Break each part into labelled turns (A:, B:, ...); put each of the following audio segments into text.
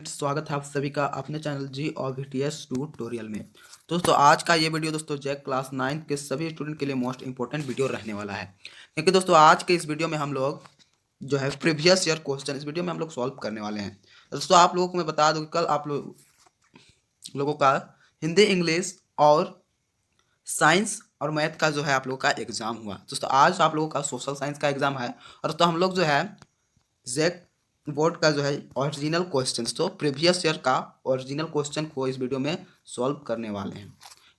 A: स्वागत है आप सभी का अपने चैनल जी और VTS ट्यूटोरियल में। दोस्तों आज का ये वीडियो दोस्तों जैक क्लास 9 के सभी स्टूडेंट के लिए मोस्ट इंपॉर्टेंट वीडियो रहने वाला है, क्योंकि दोस्तों आज के इस वीडियो में हम लोग जो है प्रीवियस ईयर क्वेश्चन इस वीडियो में हम लोग सॉल्व करने वाले हैं। दोस्तों आप लोगों को मैं बता दूं कि कल आप लोगों का हिंदी, इंग्लिश और साइंस और मैथ का जो है आप लोगों का एग्जाम हुआ। दोस्तों आज आप लोगों का सोशल साइंस का एग्जाम है और दोस्तों हम लोग जो है जैक बोर्ड का जो है ओरिजिनल क्वेश्चंस, तो प्रीवियस ईयर का ओरिजिनल क्वेश्चन को इस वीडियो में सॉल्व करने वाले हैं।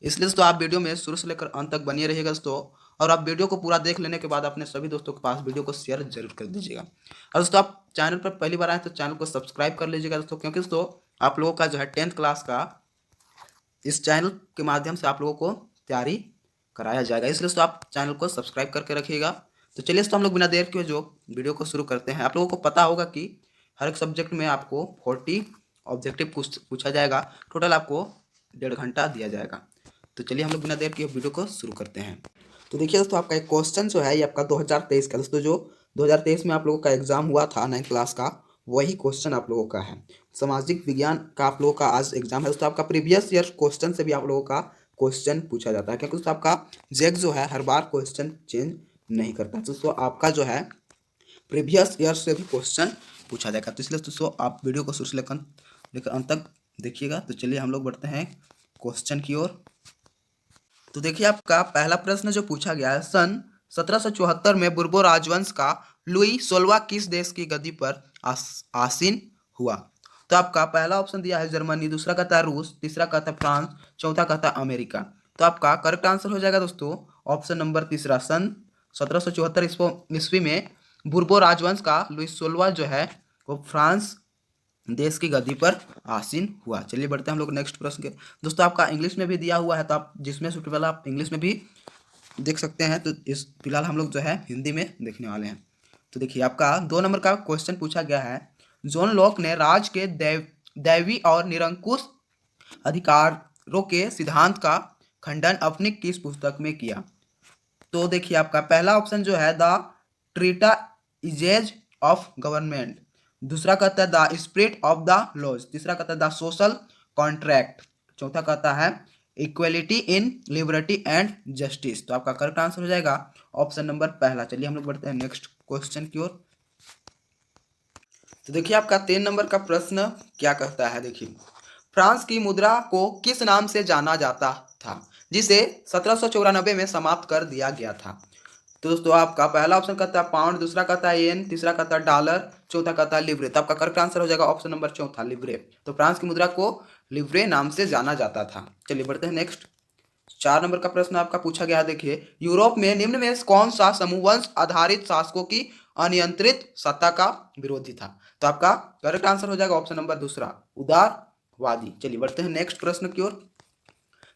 A: इसलिए दोस्तों आप वीडियो में शुरू से लेकर अंत तक बनिए रहिएगा दोस्तों, और आप वीडियो को पूरा देख लेने के बाद अपने सभी दोस्तों के पास वीडियो को शेयर जरूर कर दीजिएगा। और दोस्तों आप चैनल पर पहली बार आए तो चैनल को सब्सक्राइब कर लीजिएगा दोस्तों, क्योंकि दोस्तों आप लोगों का जो है 10th क्लास का इस चैनल के माध्यम से आप लोगों को तैयारी कराया जाएगा, इसलिए दोस्तों आप चैनल को सब्सक्राइब करके रखिएगा। तो चलिए दोस्तों हम लोग बिना देर के जो वीडियो को शुरू करते हैं। आप लोगों को पता होगा कि हर एक सब्जेक्ट में आपको 40 ऑब्जेक्टिव पूछा जाएगा, टोटल आपको 1.5 घंटा दिया जाएगा। तो चलिए हम लोग बिना देर के वीडियो को शुरू करते हैं। तो देखिए दोस्तों आपका एक क्वेश्चन जो है ये आपका 2023 का, दोस्तों जो 2023 में आप लोगों का एग्जाम हुआ था 9th क्लास का, वही क्वेश्चन आप लोगों का है। सामाजिक विज्ञान का आप लोगों का आज एग्जाम है दोस्तों। आपका प्रीवियस ईयर क्वेश्चन से भी आप लोगों का क्वेश्चन पूछा जाता है, क्योंकि दोस्तों आपका जैक जो है हर बार क्वेश्चन चेंज नहीं करता। दोस्तों आपका जो है प्रीवियस ईयर से भी क्वेश्चन पूछा जाएगा, तो इसलिए दोस्तों आप वीडियो को शुरू से लेकर अंत तक देखिएगा। तो चलिए हम लोग बढ़ते हैं क्वेश्चन की ओर। तो देखिए आपका पहला प्रश्न जो पूछा गया है, सन 1774 में बुर्बो राजवंश का लुई 16वां किस देश की गद्दी पर आसीन हुआ? तो आपका पहला ऑप्शन दिया है जर्मनी, दूसरा कहता है रूस, तीसरा कहता है फ्रांस, चौथा कहता है अमेरिका। तो आपका करेक्ट आंसर हो जाएगा दोस्तों ऑप्शन नंबर तीसरा, सन 1774 ईस्वी में बुर्बो राजवंश का लुई 16वां जो है वो फ्रांस देश की गद्दी पर आसीन हुआ। चलिए बढ़ते हैं हम लोग नेक्स्ट प्रश्न के। दोस्तों आपका इंग्लिश में भी दिया हुआ है, तो आप जिसमें सुटेबल आप इंग्लिश में भी देख सकते हैं। तो इस फिलहाल हम लोग जो है हिंदी में देखने वाले हैं। तो देखिए आपका 2 नंबर का क्वेश्चन पूछा गया है, जॉन लॉक ने राज के दैवी और निरंकुश अधिकारों के सिद्धांत का खंडन अपनी किस पुस्तक में किया? तो देखिए आपका पहला ऑप्शन जो है the treatises of government, दूसरा कहता है the spirit of the laws, तीसरा कहता है द सोशल कॉन्ट्रैक्ट, चौथा कहता है equality in liberty and justice. तो आपका करेक्ट आंसर हो जाएगा ऑप्शन नंबर पहला। चलिए हम लोग बढ़ते हैं नेक्स्ट क्वेश्चन की ओर। तो देखिए आपका 3 नंबर का प्रश्न क्या कहता है, देखिए फ्रांस की मुद्रा को किस नाम से जाना जाता था जिसे 1794 में समाप्त कर दिया गया था? तो दोस्तों आपका पहला ऑप्शन कहता है पाउंड, दूसरा कहता है येन, तीसरा कहता है डॉलर, चौथा कहता है लिब्रे। तो आपका करेक्ट आंसर हो जाएगा ऑप्शन नंबर चौथा, लिब्रे। तो फ्रांस की मुद्रा को लिब्रे नाम से जाना जाता था। चलिए बढ़ते हैं नेक्स्ट। 4 नंबर का प्रश्न आपका पूछा गया, देखिए यूरोप में निम्न में कौन सा समूहवंश आधारित शासकों की अनियंत्रित सत्ता का विरोधी था? तो आपका करेक्ट आंसर हो जाएगा ऑप्शन नंबर दूसरा, उदारवादी। चलिए बढ़ते हैं नेक्स्ट प्रश्न की ओर।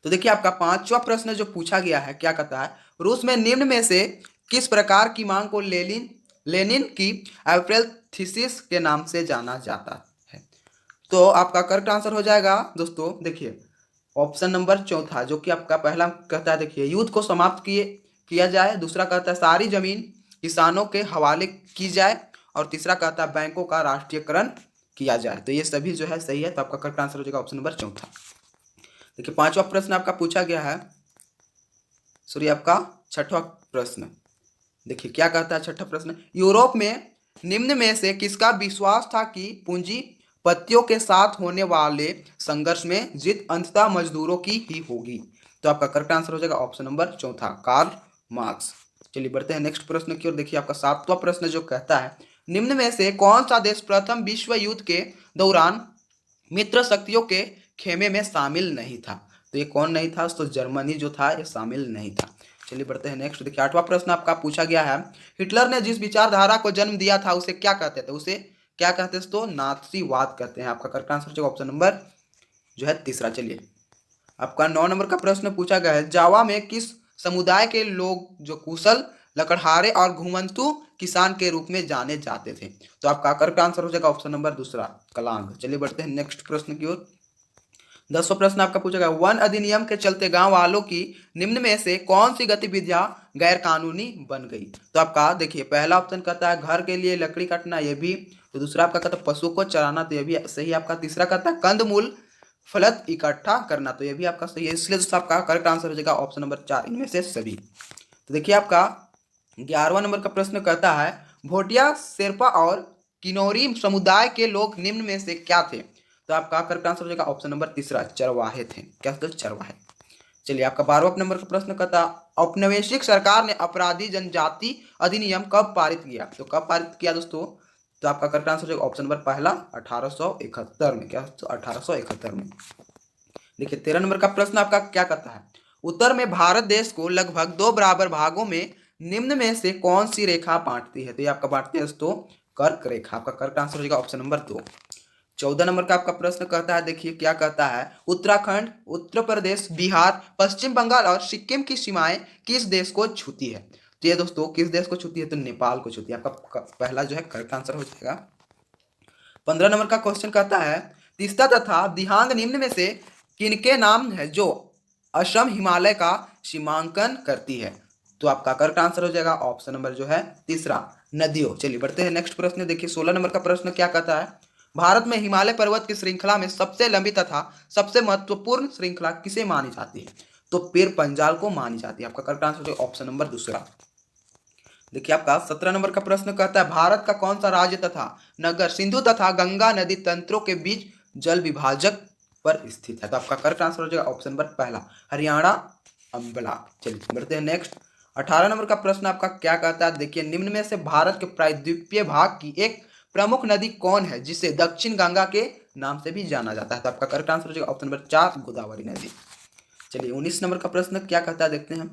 A: तो देखिए आपका 5वां प्रश्न जो पूछा गया है क्या कहता है, रूस में निम्न में से किस प्रकार की मांग को लेनिन लेनिन की अप्रैल थीसिस के नाम से जाना जाता है? तो आपका करेक्ट आंसर हो जाएगा दोस्तों, देखिए ऑप्शन नंबर चौथा, जो कि आपका पहला कहता है देखिए युद्ध को समाप्त किया जाए, दूसरा कहता है सारी जमीन किसानों के हवाले की जाए, और तीसरा कहता है बैंकों का राष्ट्रीयकरण किया जाए। तो ये सभी जो है सही है, तो आपका करेक्ट आंसर हो जाएगा ऑप्शन नंबर चौथा। देखिए 5वां प्रश्न आपका पूछा गया है, सॉरी आपका 6वां प्रश्न, देखिए क्या कहता है 6वां प्रश्न, यूरोप में निम्न में से किसका विश्वास था कि पूंजीपतियों के साथ होने वाले संघर्ष में जीत अंततः मजदूरों की ही होगी? तो आपका करेक्ट आंसर हो जाएगा ऑप्शन नंबर चौथा, कार्ल मार्क्स। चलिए बढ़ते हैं नेक्स्ट प्रश्न की ओर। देखिए आपका 7वां प्रश्न जो कहता है, निम्न में से कौन सा देश प्रथम विश्व युद्ध के दौरान मित्र शक्तियों के खेमे में शामिल नहीं था? तो ये कौन नहीं था? तो जर्मनी जो था ये शामिल नहीं था। चलिए बढ़ते हैं नेक्स्ट। देखिए 8वां प्रश्न आपका पूछा गया है, हिटलर ने जिस विचारधारा को जन्म दिया था उसे क्या कहते थे? उसे क्या कहते थे? तो नाथसीवाद कहते हैं। आपका करेक्ट आंसर ऑप्शन नंबर जो है तीसरा। चलिए आपका 9 नंबर का प्रश्न पूछा गया है, जावा में किस समुदाय के लोग जो कुशल लकड़हारे और घुमंतू किसान के रूप में जाने जाते थे? तो आपका करेक्ट आंसर हो जाएगा ऑप्शन नंबर दूसरा, कलांग। चलिए बढ़ते हैं नेक्स्ट प्रश्न की ओर। 10वां प्रश्न आपका पूछा गया, वन अधिनियम के चलते गांव वालों की निम्न में से कौन सी गतिविधियां गैर कानूनी बन गई? तो आपका देखिए पहला ऑप्शन कहता है घर के लिए लकड़ी काटना, ये भी तो दूसरा आपका कहता है पशु को चराना, तो ये भी सही आपका। तीसरा कहता है कंदमूल फलत इकट्ठा करना, तो ये भी आपका सही है। इसलिए दोस्तों आपका करेक्ट आंसर हो जाएगा ऑप्शन नंबर 4 इनमें से सभी। तो देखिए आपका 11वां नंबर का प्रश्न कहता है भोटिया शेरपा और किन्नौरी समुदाय के लोग निम्न में से क्या थे? तो आपका करेक्ट आंसर हो जाएगा ऑप्शन नंबर तीसरा, चरवाहे थे। क्या दोस्तों? चरवाहे। चलिए आपका 12वां नंबर का प्रश्न कहता औपनिवेशिक सरकार ने अपराधी जनजाति अधिनियम कब पारित किया? तो कब पारित किया दोस्तों? तो आपका करेक्ट आंसर हो जाएगा ऑप्शन नंबर पहला 1871 में। क्या? तो 1871 में। देखिए 13 नंबर का प्रश्न आपका क्या कहता है उत्तर में भारत देश को लगभग 2 बराबर भागों में निम्न में से कौन सी रेखा बांटती है? तो ये आपका बांटती है दोस्तों कर्क रेखा। आपका करेक्ट आंसर हो जाएगा ऑप्शन नंबर 2। 14 नंबर का आपका प्रश्न कहता है, देखिए क्या कहता है उत्तराखंड, उत्तर प्रदेश, बिहार, पश्चिम बंगाल और सिक्किम की सीमाएं किस देश को छूती है? तो ये दोस्तों किस देश को छूती है? तो नेपाल को छूती है। आपका पहला जो है करेक्ट आंसर हो जाएगा। 15 नंबर का क्वेश्चन कहता है तीस्ता तथा दिहांग निम्न में से किनके नाम है जो असम हिमालय का सीमांकन करती है? तो आपका करेक्ट आंसर हो जाएगा ऑप्शन नंबर जो है तीसरा, नदियों। चलिए बढ़ते हैं नेक्स्ट प्रश्न। देखिए 16 नंबर का प्रश्न क्या कहता है भारत में हिमालय पर्वत की श्रृंखला में सबसे लंबी तथा सबसे महत्वपूर्ण श्रृंखला किसे मानी जाती है? तो पीर पंजाल को मानी जाती है। आपका करेक्ट आंसर हो जाएगा ऑप्शन नंबर दूसरा। देखिए आपका 17 नंबर का प्रश्न कहता है भारत का कौन सा राज्य तथा नगर सिंधु तथा गंगा नदी तंत्रों के बीच जल विभाजक पर स्थित है? तो आपका करेक्ट आंसर हो जाएगा ऑप्शन नंबर पहला, हरियाणा, अंबला। चलिए बढ़ते हैं नेक्स्ट। 18 नंबर का प्रश्न आपका क्या कहता है देखिए निम्न में से भारत के प्रायद्वीपीय भाग की एक प्रमुख नदी कौन है जिसे दक्षिण गंगा के नाम से भी जाना जाता है? तो आपका करेक्ट आंसर हो जाएगा ऑप्शन नंबर 4, गोदावरी नदी। चलिए 19 नंबर का प्रश्न क्या कहता है देखते हैं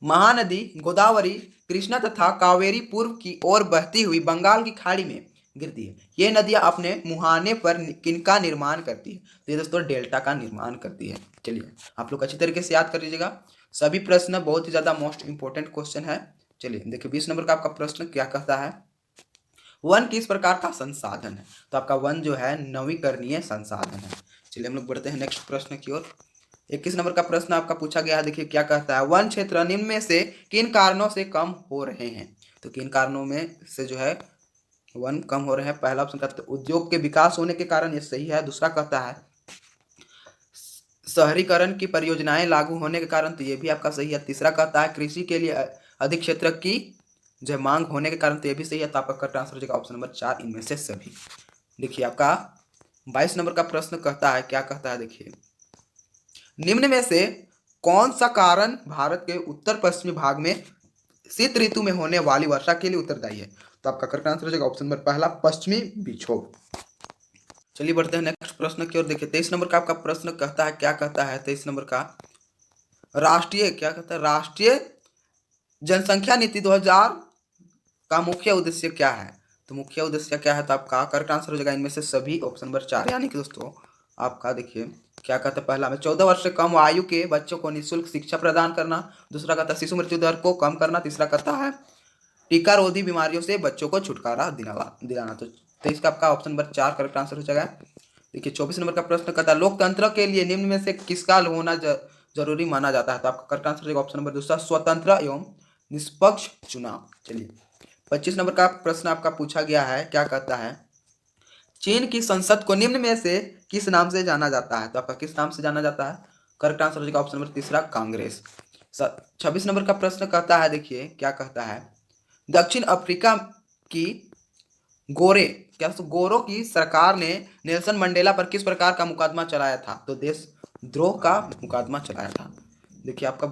A: महानदी गोदावरी, कृष्णा तथा कावेरी पूर्व की ओर बहती हुई बंगाल की खाड़ी में गिरती है। ये नदियां अपने मुहाने पर किनका निर्माण करती है? तो ये दोस्तों डेल्टा का निर्माण करती है। चलिए आप लोग अच्छी तरीके से याद कर लीजिएगा, सभी प्रश्न बहुत ही ज्यादा मोस्ट इंपोर्टेंट क्वेश्चन है। चलिए देखिए 20 नंबर का आपका प्रश्न क्या कहता है वन किस प्रकार का संसाधन है? तो आपका वन जो है नवीकरणीय संसाधन है। चलिए हम लोग बढ़ते हैं नेक्स्ट प्रश्न की ओर। 21 नंबर का प्रश्न आपका पूछा गया है, देखिए क्या कहता है वन क्षेत्र निम्न में से किन कारणों से कम हो रहे हैं? तो किन कारणों में से जो है वन कम हो रहे हैं? पहला ऑप्शन कहता है उद्योग के विकास होने के कारण, ये सही है। दूसरा कहता है शहरीकरण की परियोजनाएं लागू होने के कारण, तो ये भी आपका सही है। तीसरा कहता है कृषि के लिए अधिक क्षेत्र की जो मांग होने के कारण, तो ये भी सही है। तो आपका करेक्ट आंसर हो जाएगा ऑप्शन नंबर 4 इनमें से सभी। देखिए आपका 22 नंबर का प्रश्न कहता है क्या कहता है देखिए निम्न में से कौन सा कारण भारत के उत्तर पश्चिमी भाग में शीत ऋतु में होने वाली वर्षा के लिए उत्तरदायी है? तो आपका करेक्ट आंसर हो जाएगा ऑप्शन नंबर पहला, पश्चिमी विक्षोभ। चलिए बढ़ते हैं नेक्स्ट प्रश्न की ओर। देखिए 23 नंबर का आपका प्रश्न कहता है क्या कहता है 23 नंबर का राष्ट्रीय क्या कहता है राष्ट्रीय जनसंख्या नीति 2000 का मुख्य उद्देश्य क्या है? तो मुख्य उद्देश्य क्या है? तो आपका करेक्ट आंसर हो जाएगा इनमें से सभी, ऑप्शन नंबर 4। यानी कि दोस्तों आपका देखिए क्या कहता है पहला में 14 वर्ष से कम आयु के बच्चों को निःशुल्क शिक्षा प्रदान करना। दूसरा कहता है शिशु मृत्यु दर को कम करना। तीसरा कहता है टीका रोधी बीमारियों से बच्चों को छुटकारा दिलाना। तो इसका आपका ऑप्शन नंबर 4 करेक्ट आंसर हो जाएगा। देखिए 24 नंबर का प्रश्न कहता है लोकतंत्र के लिए निम्न में से किसका होना जरूरी माना जाता है? तो आपका करेक्ट आंसर हो जाएगा ऑप्शन नंबर दूसरा, स्वतंत्र एवं निष्पक्ष चुनाव। चलिए 25 नंबर का प्रश्न आपका पूछा गया है क्या कहता है चीन की संसद को निम्न में से किस नाम से जाना जाता है? तो आपका किस नाम से जाना जाता है? करेक्ट आंसर हो जाएगा ऑप्शन नंबर तीसरा, कांग्रेस। 26 नंबर का प्रश्न कहता है देखिए क्या कहता है दक्षिण अफ्रीका की गोरों की सरकार ने नेल्सन मंडेला पर किस प्रकार का मुकदमा चलाया था? तो देशद्रोह का मुकदमा चलाया था। देखिए आपका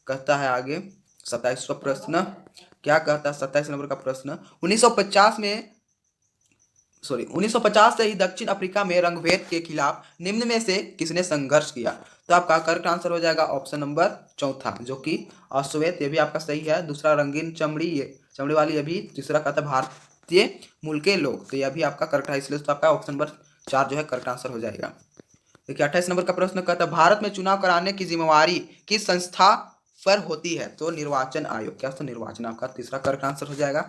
A: कहता है आगे 27वां प्रश्न क्या कहता है 27 नंबर का प्रश्न 1950 से ही दक्षिण अफ्रीका में रंगभेद के खिलाफ निम्न में से किसने संघर्ष किया? तो आपका करेक्ट आंसर हो जाएगा ऑप्शन नंबर चौथा, जो कि अश्वेत, ये भी आपका सही है। दूसरा रंगीन चमड़ी, ये चमड़ी वाली, ये भी। तीसरा कहता है भारतीय मूल के लोग, तो यह भी आपका करेक्ट है। इसलिए तो आपका ऑप्शन नंबर 4 जो है करेक्ट आंसर हो जाएगा। देखिए 28 नंबर का प्रश्न कहता है भारत में चुनाव कराने की जिम्मेवारी किस संस्था पर होती है? तो निर्वाचन आयोग। क्या? तो निर्वाचन आपका तीसरा करेक्ट आंसर हो जाएगा।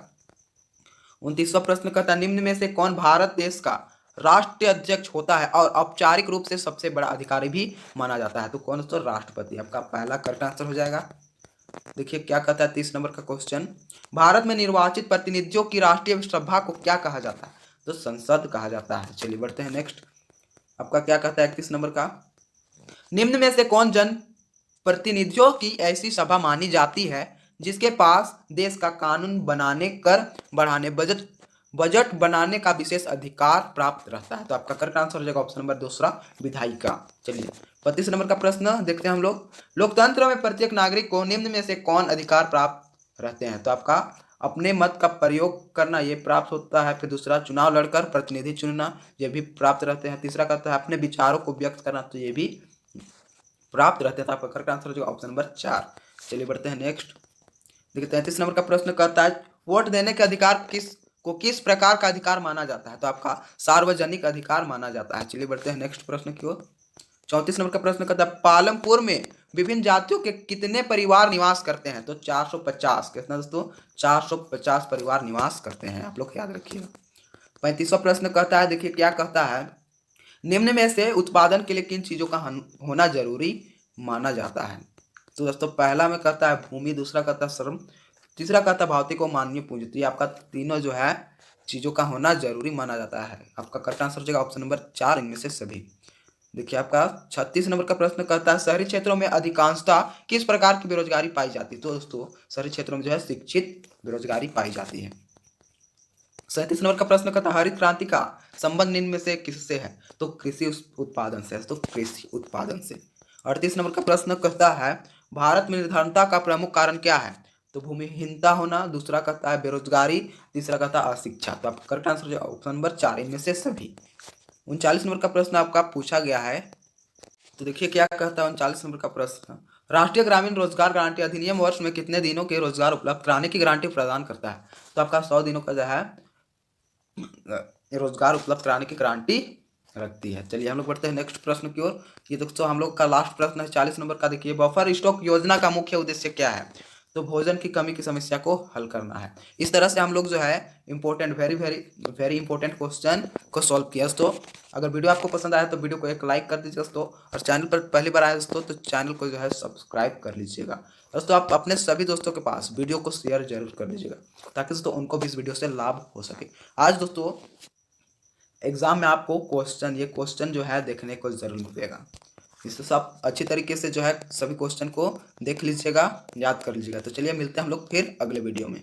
A: 29वां प्रश्न कहता है निम्न में से कौन भारत देश का राष्ट्रीय अध्यक्ष होता है और औपचारिक रूप से सबसे बड़ा अधिकारी भी माना जाता है? तो कौन? तो राष्ट्रपति। आपका पहला करेक्ट आंसर हो जाएगा। देखिए क्या कहता है 30 नंबर का क्वेश्चन, भारत में निर्वाचित प्रतिनिधियों की राष्ट्रीय सभा को क्या कहा जाता है? तो संसद कहा जाता है। चलिए बढ़ते हैं नेक्स्ट। आपका क्या कहता है 31 नंबर का, निम्न में से कौन जन प्रतिनिधियों की ऐसी सभा मानी जाती है जिसके पास देश का कानून बनाने, कर बढ़ाने, बजट बजट बनाने का विशेष अधिकार प्राप्त रहता है? तो आपका करेक्ट आंसर हो जाएगा ऑप्शन नंबर दूसरा, विधायिका। चलिए 32 नंबर का प्रश्न देखते हैं हम लोग, लोकतंत्र में प्रत्येक नागरिक को निम्न में से कौन अधिकार प्राप्त रहते हैं? तो आपका अपने मत का प्रयोग करना ये प्राप्त होता है। फिर दूसरा, चुनाव लड़कर प्रतिनिधि चुनना, ये भी प्राप्त रहते हैं। तीसरा कहता है अपने विचारों को व्यक्त करना, तो ये भी प्राप्त रहते हैं। तो आपका करेक्ट आंसर हो जाएगा ऑप्शन नंबर 4। चलिए बढ़ते हैं नेक्स्ट। देखिए 33 नंबर का प्रश्न कहता है वोट देने के अधिकार किस प्रकार का अधिकार माना जाता है? तो आपका सार्वजनिक अधिकार माना जाता है। चलिए बढ़ते हैं नेक्स्ट प्रश्न की ओर। 34 नंबर का प्रश्न कहता है पालमपुर में विभिन्न जातियों के कितने परिवार निवास करते हैं? तो 450। कितना दोस्तों? 450 परिवार निवास करते हैं, आप लोग याद रखिएगा। 35वां प्रश्न कहता है, देखिए क्या कहता है, निम्न में से उत्पादन के लिए किन चीजों का होना जरूरी माना जाता है? तो दोस्तों पहला में कहता है भूमि, दूसरा कहता है श्रम, तीसरा कहता है भौतिक और मानवीय पूंजी। तो ये आपका तीनों जो है चीजों का होना जरूरी माना जाता है। आपका करेक्ट आंसर हो जाएगा ऑप्शन नंबर 4, इनमें से सभी। देखिए आपका 36 नंबर का प्रश्न कहता है शहरी क्षेत्रों में अधिकांशतः किस प्रकार की बेरोजगारी पाई जाती है? तो दोस्तों शहरी क्षेत्रों में जो है शिक्षित बेरोजगारी पाई जाती है। 37 नंबर का प्रश्न कहता है हरित क्रांति का संबंध निम्न में से किससे है? तो कृषि उत्पादन से। तो कृषि उत्पादन से। 38 नंबर का प्रश्न कहता है भारत में निर्धनता का प्रमुख कारण क्या है? तो भूमिहीनता होना, दूसरा कहता है बेरोजगारी, तीसरा कहता है अशिक्षा। तो आपका करेक्ट आंसर ऑप्शन नंबर 4, इनमें से सभी। 39 नंबर का प्रश्न आपका पूछा गया है, तो देखिए क्या कहता है 39 नंबर का प्रश्न, राष्ट्रीय ग्रामीण रोजगार गारंटी अधिनियम वर्ष में कितने दिनों के रोजगार उपलब्ध कराने की गारंटी प्रदान करता है? तो आपका 100 दिनों का जो है रोजगार उपलब्ध कराने की गारंटी रखती है। चलिए हम लोग बढ़ते हैं नेक्स्ट प्रश्न की ओर। ये दोस्तों हम लोग का लास्ट प्रश्न है 40 नंबर का। देखिए बफर स्टॉक योजना का मुख्य उद्देश्य क्या है? तो भोजन की कमी की समस्या को हल करना है। इस तरह से हम लोग जो है important, very very very important question को सॉल्व किया दोस्तों। अगर वीडियो आपको पसंद आया तो वीडियो को एक लाइक कर दीजिए दोस्तों, और चैनल पर पहली बार आए दोस्तों तो चैनल को जो है सब्सक्राइब कर लीजिएगा दोस्तों। आप अपने सभी दोस्तों के पास वीडियो को शेयर जरूर कर दीजिएगा ताकि दोस्तों उनको भी इस वीडियो से लाभ हो सके। आज दोस्तों एग्जाम में आपको ये क्वेश्चन जो है देखने को जरूर मिलेगा, इससे सब अच्छी तरीके से जो है सभी क्वेश्चन को देख लीजिएगा, याद कर लीजिएगा। तो चलिए मिलते हैं हम लोग फिर अगले वीडियो में।